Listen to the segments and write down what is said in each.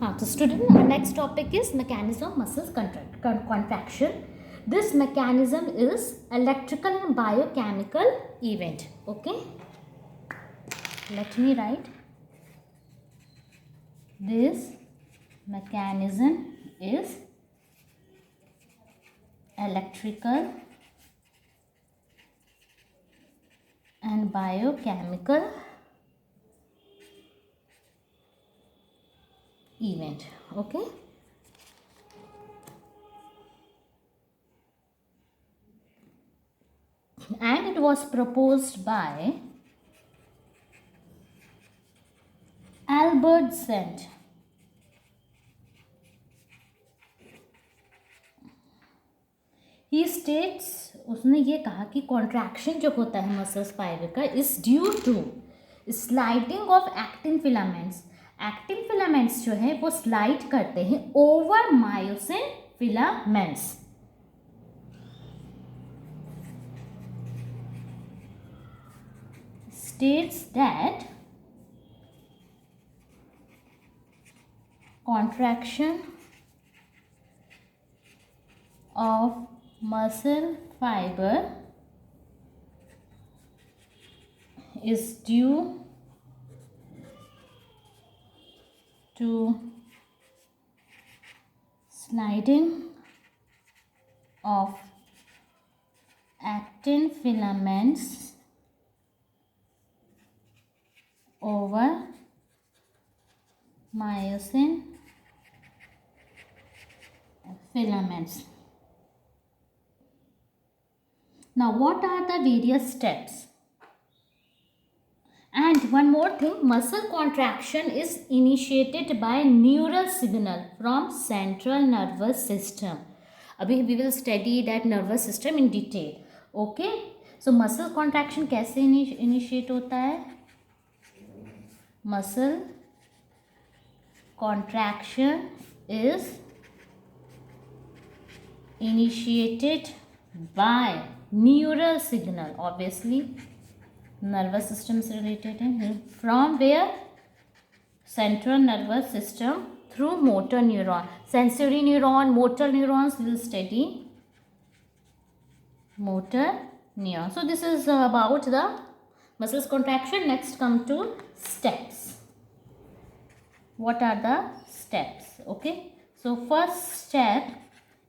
So student, our next topic is mechanism of muscles contraction. This mechanism is electrical and biochemical event. Okay, let me write. This mechanism is electrical and biochemical event. Okay, and it was proposed by Albert Sand. He states, उसने ये कहा कि contraction जो होता है muscles fibre का is due to sliding of actin filaments. Actin filaments जो है वो स्लाइड करते हैं over myosin filaments. States that contraction of muscle fiber is due to sliding of actin filaments over myosin filaments. Now, what are the various steps? And one more thing, muscle contraction is initiated by neural signal from central nervous system. Abhi we will study that nervous system in detail. Okay, so muscle contraction कैसे initiate होता है? Muscle contraction is initiated by neural signal. Obviously nervous system is related from where? Central nervous system through motor neuron. Sensory neuron, motor neurons, we will study motor neuron. So this is about the muscles contraction. Next come to steps. What are the steps? Okay, so first step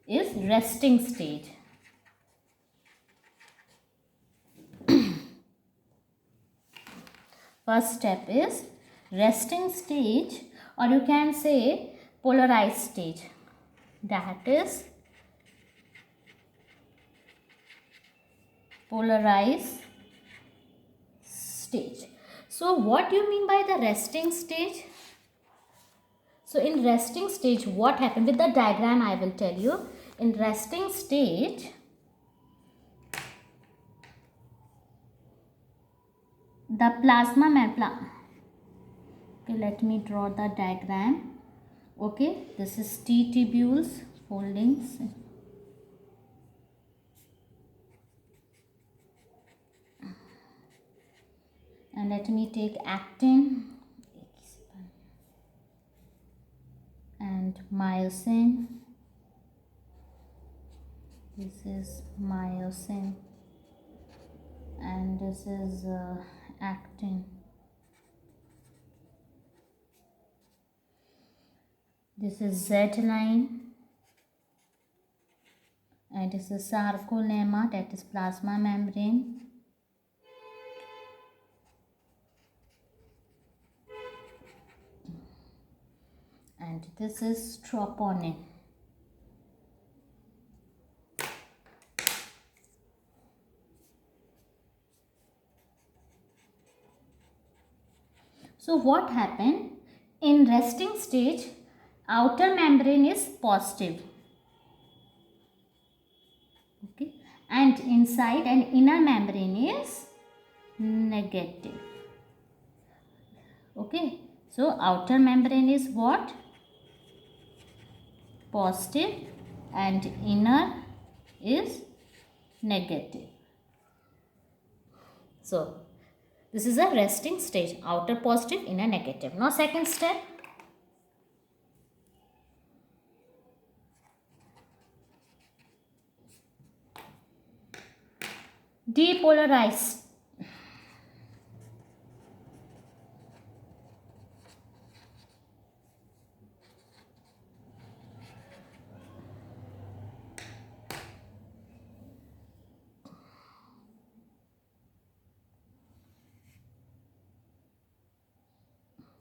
is resting stage. First step is resting stage, or you can say polarized stage. That is polarized stage. So what do you mean by the resting stage? So in resting stage, what happened with the diagram I will tell you. In resting stage, the plasma membrane. Okay, let me draw the diagram. Okay, this is T tubules foldings. And let me take actin and myosin. This is myosin and this is actin. This is Z line and this is sarcolemma, that is plasma membrane. And this is troponin. So what happened? In resting stage, outer membrane is positive. Okay, and inside an inner membrane is negative. Okay, so outer membrane is what? Positive and inner is negative. So this is a resting stage, outer positive, inner negative. Now second step, depolarized.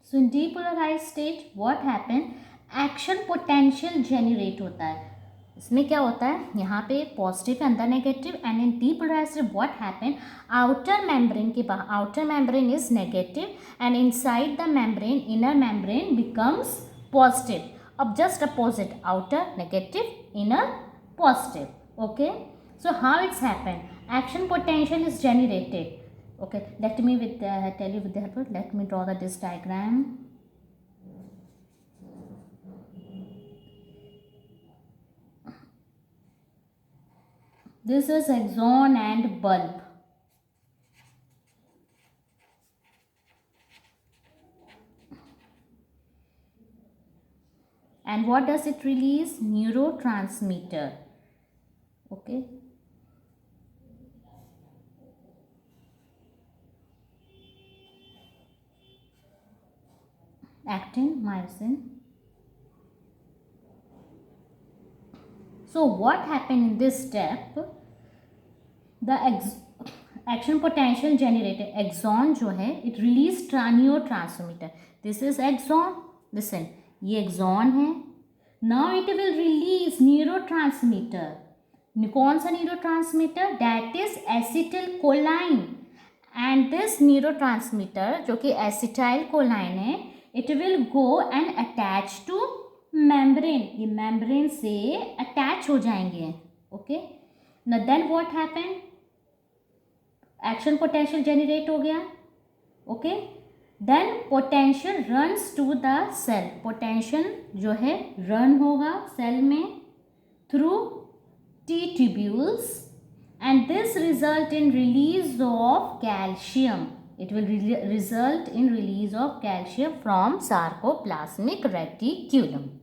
So in depolarized state what happen, action potential generate होता है. इसमें क्या होता है, यहाँ पे positive है अंदर negative, and in depolarized what happen, outer membrane के बाहर, outer membrane is negative and inside the membrane inner membrane becomes positive. अब just opposite, outer negative inner positive. Okay, so how it's happened, action potential is generated. Okay, let me tell you with the help, let me draw this diagram. This is axon and bulb. And what does it release? Neurotransmitter. Okay. Actin, myosin. So what happened in this step? The action potential generated axon जो है, it release neurotransmitter. This is axon. Listen, ये axon है. Now it will release neurotransmitter. कौन सा neurotransmitter? That is acetylcholine. And this neurotransmitter जो कि acetylcholine है, it will go and attach to membrane. ये membrane से attach हो जाएंगे. Okay. Now then what happened? Action potential generate हो गया. Okay. Then potential runs to the cell. Potential जो है run होगा cell में through T tubules, and this result in release of calcium. It will result in release of calcium from sarcoplasmic reticulum.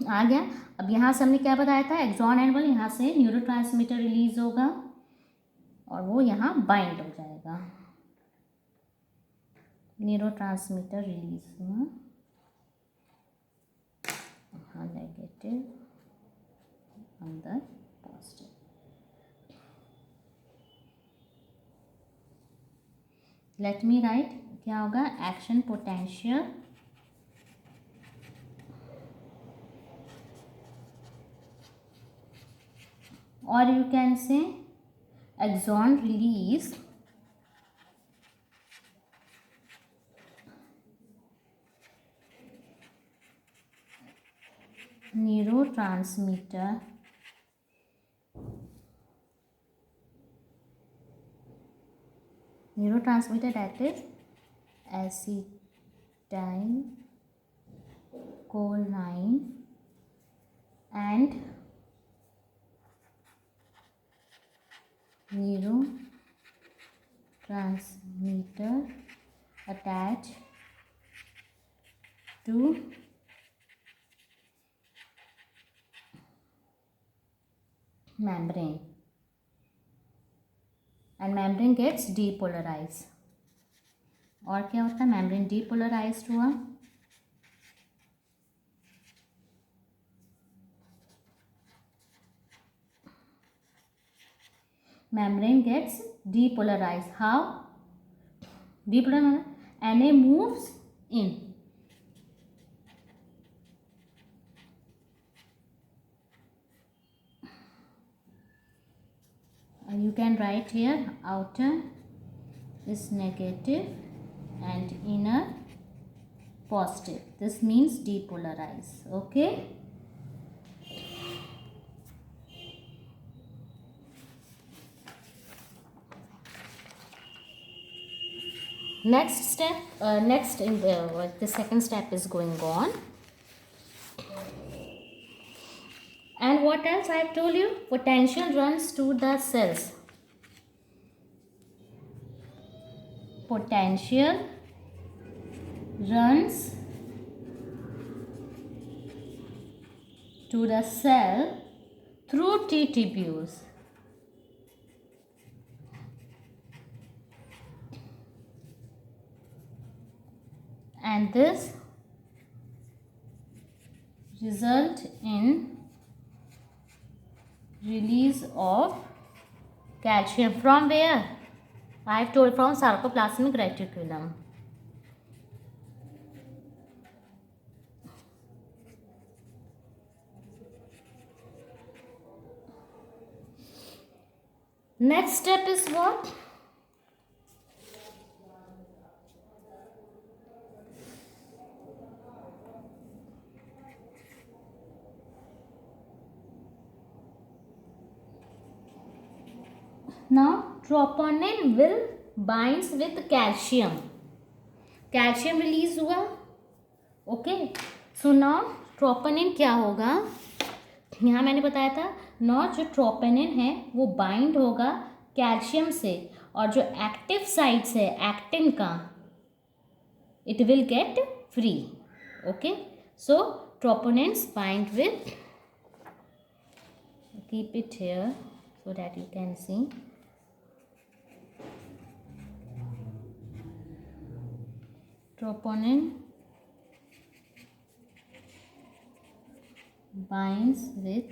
आ गया. अब यहाँ से हमने क्या बताया था, एक्सॉन एंड बल्ब, यहाँ से न्यूरोट्रांसमीटर रिलीज होगा और वो यहाँ बाइंड हो जाएगा. न्यूरोट्रांसमीटर रिलीज हुआ, यहाँ नेगेटिव, अंदर पॉजिटिव. लेट मी राइट, क्या होगा, action potential or you can say axon release neurotransmitter that is acetylcholine and neurotransmitter attached to membrane, and membrane gets depolarized. और क्या होता है, membrane depolarized हुआ, membrane gets depolarized. How? Depolarized, Na moves in. And you can write here, outer is negative and inner positive. This means depolarize. Okay. Next step, the second step is going on. And what else I have told you? Potential runs to the cells. Potential runs to the cell through T tubules. and this result in release of calcium from where? I have told from sarcoplasmic reticulum. Next step is what? Now troponin will binds with calcium. Calcium release हुआ. Okay, so now troponin क्या होगा? यहाँ मैंने बताया था नौ जो troponin है वो बाइंड होगा कैल्शियम से, और जो एक्टिव साइट्स है एक्टिन का it will get free. Okay, so troponins bind with, keep it here so that you can see. Troponin binds with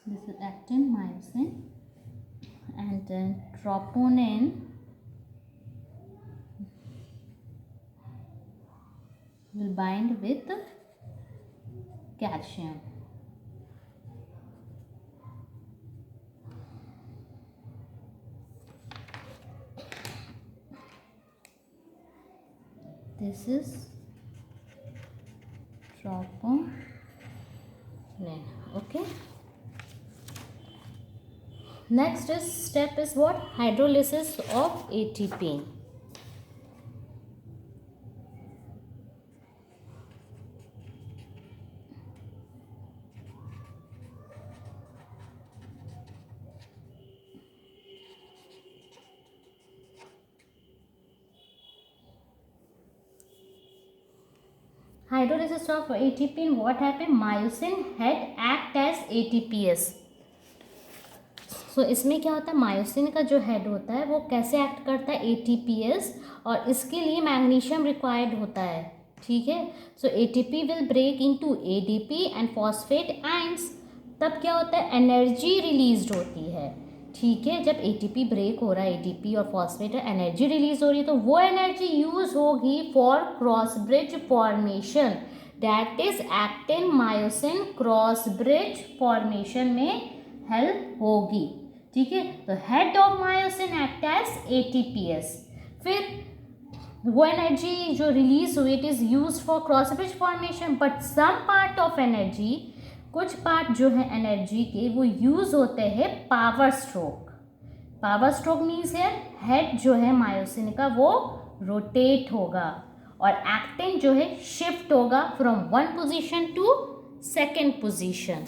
this is actin, myosin, and then troponin will bind with calcium. This is troponin. Okay. Next step is what? Hydrolysis of ATP. Hydrolysis of ATP, what happened? Myosin had act as ATPase. इसमें क्या होता है, myosin का जो head होता है वो कैसे एक्ट करता है? ATPase, और इसके लिए मैग्नीशियम रिक्वायर्ड होता है. ठीक है, so ATP will break into ADP and phosphate ions. तब क्या होता है? एनर्जी रिलीज होती है. ठीक है, जब ATP ब्रेक हो रहा है, ADP और फॉस्फेट एनर्जी रिलीज हो रही है, तो वो एनर्जी यूज होगी for cross bridge formation. That is actin myosin cross bridge formation में हेल्प होगी. ठीक है, तो head of myosin act as ATPase. फिर वो एनर्जी जो रिलीज हुई it is use for cross bridge formation, but some part of energy, कुछ पार्ट जो है एनर्जी के वो यूज होते हैं power stroke. Power stroke means head जो है मायोसिन का वो रोटेट होगा, और एक्टिन जो है शिफ्ट होगा from one position to second position.